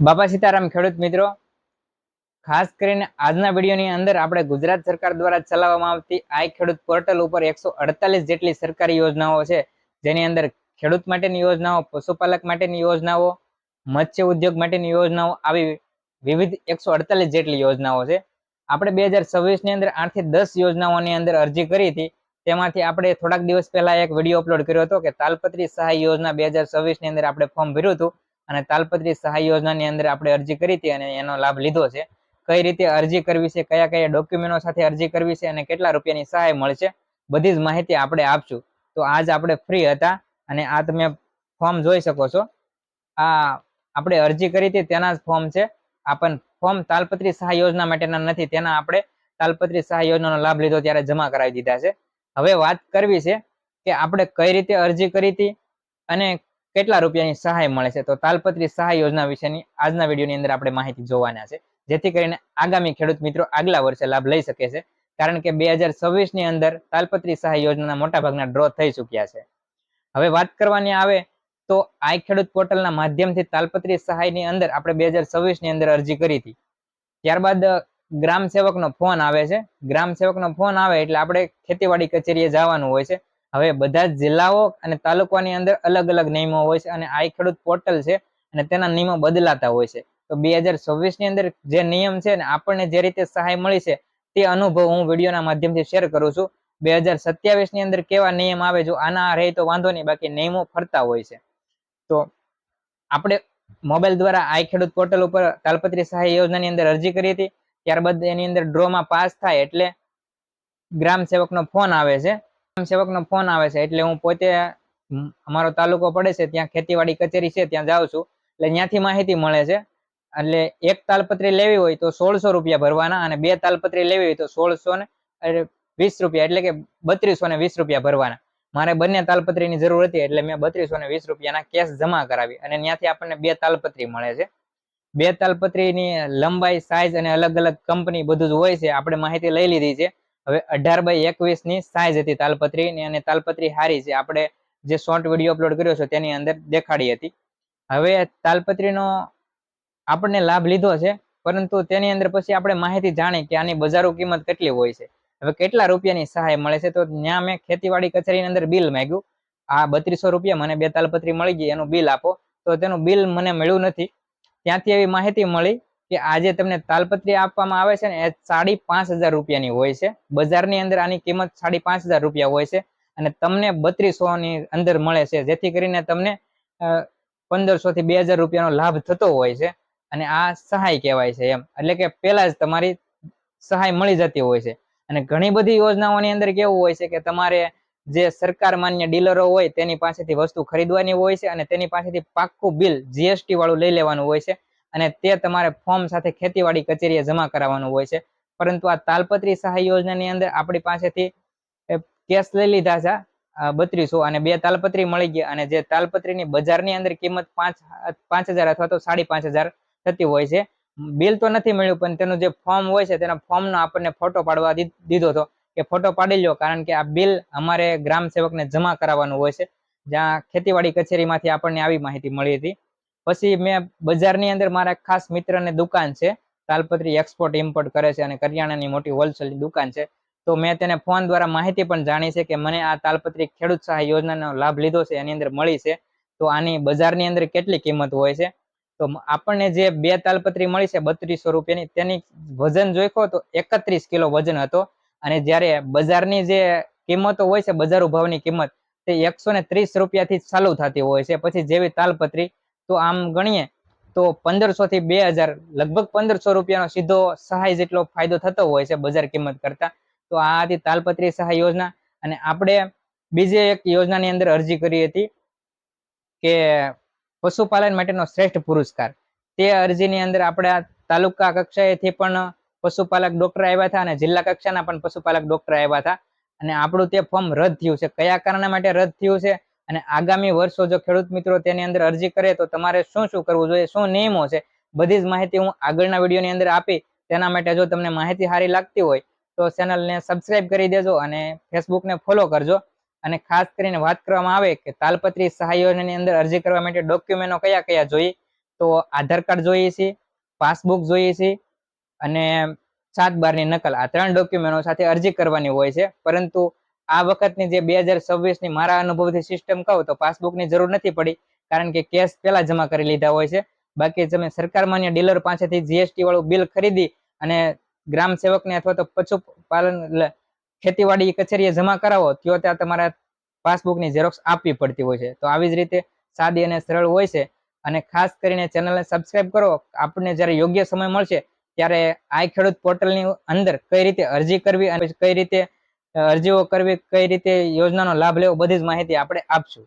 બાપા સીતારામ ખેડૂત મિત્રો, ખાસ કરીને આજના વિડીયોની અંદર આપણે ગુજરાત સરકાર દ્વારા ચલાવવામાં આવતી આઈ ખેડૂત પોર્ટલ ઉપર 148 જેટલી સરકારી યોજનાઓ છે, જેની અંદર ખેડૂત માટેની યોજનાઓ, પશુપાલક માટેની યોજનાઓ, મત્સ્ય ઉદ્યોગ માટેની યોજનાઓ, આવી વિવિધ 148 જેટલી યોજનાઓ છે. આપણે 2026 ની અંદર 8 થી 10 યોજનાઓની અંદર અરજી કરી હતી. તેમાંથી આપણે થોડાક દિવસ પહેલા એક વિડીયો અપલોડ કર્યો હતો કે તાલપત્રી સહાય યોજના 2026 ની અંદર આપણે ફોર્મ ભર્યું હતું અને તાલપત્રી સહાય યોજનાની અંદર આપણે અરજી કરી હતી અને એનો લાભ લીધો છે. કઈ રીતે અરજી કરવી છે, કયા કયા ડોક્યુમેન્ટો સાથે અરજી કરવી છે અને કેટલા રૂપિયાની સહાય મળશે, બધી જ માહિતી આપણે આપશું. તો આજ આપણે ફ્રી હતા અને આ તમે ફોર્મ જોઈ શકો છો. આ આપણે અરજી કરી હતી તેના જ ફોર્મ છે. આ પણ ફોર્મ તાલપત્રી સહાય યોજના માટેના નથી, તેના આપણે તાલપત્રી સહાય યોજનાનો લાભ લીધો ત્યારે જમા કરાવી દીધા છે. હવે વાત કરવી છે કે આપણે કઈ રીતે અરજી કરી હતી અને કેટલા રૂપિયાની સહાય મળે છે. તો તાલપત્રી સહાય યોજના વિશેની આજના વિડીયોની અંદર આપણે માહિતી જોવાના છે, જેથી કરીને આગામી ખેડૂત મિત્રો આગલા વર્ષે લાભ લઈ શકે છે. કારણ કે 2026 ની અંદર તાલપત્રી સહાય યોજનાના મોટા ભાગના ડ્રો થઈ ચુક્યા છે. હવે વાત કરવાની આવે તો આઈ ખેડૂત પોર્ટલના માધ્યમથી તાલપત્રી સહાયની અંદર આપણે 2026 ની અંદર અરજી કરી હતી. ત્યારબાદ ગ્રામ સેવકનો ફોન આવે છે. ગ્રામ સેવકનો ફોન આવે એટલે આપણે ખેતીવાડી કચેરીએ જવાનું હોય છે. હવે બધા જ જિલ્લાઓ અને તાલુકાની અંદર અલગ અલગ નિયમો હોય છે અને આઈ ખેડૂત પોર્ટલ છે અને તેના નિયમો બદલાતા હોય છે. તો 2026 ની અંદર જે નિયમ છે ને આપણને જે રીતે સહાય મળી છે તે અનુભવ હું વિડીયોના માધ્યમથી શેર કરું છું. 2027 ની અંદર કેવા નિયમ આવે, જો આના રહે તો વાંધો નહીં, બાકી નિયમો ફરતા હોય છે. તો આપણે મોબાઈલ દ્વારા આઈ ખેડૂત પોર્ટલ ઉપર તાલપત્રી સહાય યોજનાની અંદર અરજી કરી હતી. ત્યારબાદ એની અંદર ડ્રોમાં પાસ થાય એટલે ગ્રામ સેવકનો ફોન આવે છે. ગ્રામ સેવકનો ફોન આવે છે એટલે હું પોતે અમારો તાલુકો પડે છે ત્યાં ખેતીવાડી કચેરી છે ત્યાં જાઉં છું. એટલે ત્યાંથી માહિતી મળે છે. એટલે એક તાલપત્રી લેવી હોય તો 1600 રૂપિયા ભરવાના અને બે તાલપત્રી લેવી હોય તો 1620 રૂપિયા, એટલે કે 3220 રૂપિયા ભરવાના. મારે બંને તાલપત્રીની જરૂર હતી એટલે મેં 3220 રૂપિયાના કેશ જમા કરાવી અને ત્યાંથી આપણને બે તાલપત્રી મળે છે. બે તાલપત્રીની લંબાઈ, સાઈઝ અને અલગ અલગ કંપની બધું જ હોય છે. આપણે માહિતી લઈ લીધી છે. હવે 18x21 ની સાઈઝ હતી તાલપત્રીની અને તાલપત્રી હારી છે. આપણે જે શોર્ટ વિડીયો અપલોડ કર્યો છે તેની અંદર દેખાડી હતી. હવે તાલપત્રીનો આપણને લાભ લીધો છે, પરંતુ તેની અંદર પછી આપણે માહિતી જાણી કે આની બજારો કિંમત કેટલી હોય છે. હવે કેટલા રૂપિયાની સહાય મળે છે, તો ત્યાં મેં ખેતીવાડી કચેરીની અંદર બિલ માંગ્યું. આ 3200 રૂપિયા મને બે તાલપત્રી મળી ગઈ, એનું બિલ આપો. તો તેનું બિલ મને મળ્યું નથી. ત્યાંથી એવી માહિતી મળી કે આજે તમને તાલપત્રી આપવામાં આવે છે ને એ 5,500 રૂપિયાની હોય છે. બજારની અંદર આની કિંમત 5,500 રૂપિયા હોય છે અને તમને 3200 ની અંદર મળે છે, જેથી કરીને તમને 1500 થી 2000 રૂપિયાનો લાભ થતો હોય છે. અને આ સહાય કહેવાય છે એમ, એટલે કે પેલા જ તમારી સહાય મળી જતી હોય છે. અને ઘણી બધી યોજનાઓની અંદર કેવું હોય છે કે તમારે જે સરકાર માન્ય ડીલરો હોય તેની પાસેથી વસ્તુ ખરીદવાની હોય છે અને તેની પાસેથી પાક્કું બિલ જીએસટી વાળું લઈ લેવાનું હોય છે અને તે તમારે ફોર્મ સાથે ખેતીવાડી કચેરીએ જમા કરાવવાનું હોય છે. પરંતુ આ તાલપત્રી સહાય યોજનાની અંદર આપણી પાસેથી કેશ લઈ લીધા છે 3200 અને બે તાલપત્રી મળી ગયા, અને જે તાલપત્રીની બજારની અંદર કિંમત 5,000 અથવા તો 5,500 થતી હોય છે. બિલ તો નથી મળ્યું, પણ તેનું જે ફોર્મ હોય છે તેના ફોર્મનો આપણને ફોટો પાડવા દીધો હતો કે ફોટો પાડી લો, કારણ કે આ બિલ અમારે ગ્રામ સેવકને જમા કરાવવાનું હોય છે, જ્યાં ખેતીવાડી કચેરીમાંથી આપણને આવી માહિતી મળી હતી. પછી મેં બજારની અંદર મારા ખાસ મિત્રને દુકાન છે, તાલપત્રી એક્સપોર્ટ ઇમ્પોર્ટ કરે છે અને કરિયાણાની મોટી હોલસેલની દુકાન છે. તો મેં તેને ફોન દ્વારા માહિતી પણ જાણી છે કે મને આ તાલપત્રી ખેડૂત સહાય યોજનાનો લાભ લીધો છે, એની અંદર મળી છે. તો આની બજારની અંદર કેટલી કિંમત હોય છે, તો આપણને જે બે તાલપત્રી મળી છે 3200 રૂપિયાની, તેની વજન જોઈકો તો 31 કિલો વજન હતો. અને જ્યારે બજારની જે કિંમતો હોય છે, બજારો ભાવની કિંમત, તે 130 રૂપિયાથી ચાલુ થતી હોય છે. પછી જેવી તાલપત્રી, તો આમ ગણીએ તો 1500 થી 2000, લગભગ 1500 રૂપિયાનો સીધો સહાય જેટલો ફાયદો થતો હોય છે બજાર કિંમત કરતા. તો આ હતી તાલપત્રી સહાય યોજના. અને આપણે બીજી એક યોજનાની અંદર અરજી કરી હતી કે પશુપાલન માટેનો શ્રેષ્ઠ પુરસ્કાર. તે અરજીની અંદર આપણા તાલુકા કક્ષાએથી પણ પશુપાલક ડોક્ટર આવ્યા હતા અને જિલ્લા કક્ષાના પણ પશુપાલક ડોક્ટર આવ્યા હતા. અને આપણું તે ફોર્મ રદ થયું છે. કયા કારણા માટે રદ થયું છે અને આગામી વર્ષો જો ખેડૂત મિત્રો તેની અંદર અરજી કરે તો તમારે શું શું કરવું જોઈએ, શું નિયમો છે, બધી જ માહિતી હું આગળના વિડીયોની અંદર આપી. તેના માટે જો તમને માહિતી સારી લાગતી હોય તો ચેનલને સબસ્ક્રાઇબ કરી દેજો અને ફેસબુકને ફોલો કરજો. અને ખાસ કરીને વાત કરવામાં આવે કે તાલપત્રી સહાય યોજનાની અંદર અરજી કરવા માટે ડોક્યુમેન્ટો કયા કયા જોઈએ, તો આધાર કાર્ડ જોઈએ છે, પાસબુક જોઈએ છે અને 7/12ની નકલ, આ 3 ડોક્યુમેન્ટો સાથે અરજી કરવાની હોય છે. પરંતુ આ વખતની જે 2026ની મારા અનુભવથી સિસ્ટમ કહું તો પાસબુકની જરૂર નથી પડી, કારણ કે કેશ પહેલા જમા કરી લીધા હોય છે. બાકી તમે સરકાર માન્ય ડીલર પાસેથી જીએસટી વાળું બિલ ખરીદી અને ગ્રામ સેવકને અથવા તો પશુપાલન ખેતીવાડી કચેરીએ જમા કરાવો તો ત્યાં તમારા પાસબુકની ઝેરોક્સ આપવી પડતી હોય છે. તો આવી જ રીતે સાદી અને સરળ હોય છે. અને ખાસ કરીને ચેનલને સબસ્ક્રાઇબ કરો. આપણને જ્યારે યોગ્ય સમય મળશે ત્યારે આઈ ખેડૂત પોર્ટલની અંદર કઈ રીતે અરજી કરવી અને કઈ રીતે અરજીઓ કરવી, કઈ રીતે યોજનાનો લાભ લેવો, બધી જ માહિતી આપણે આપશું.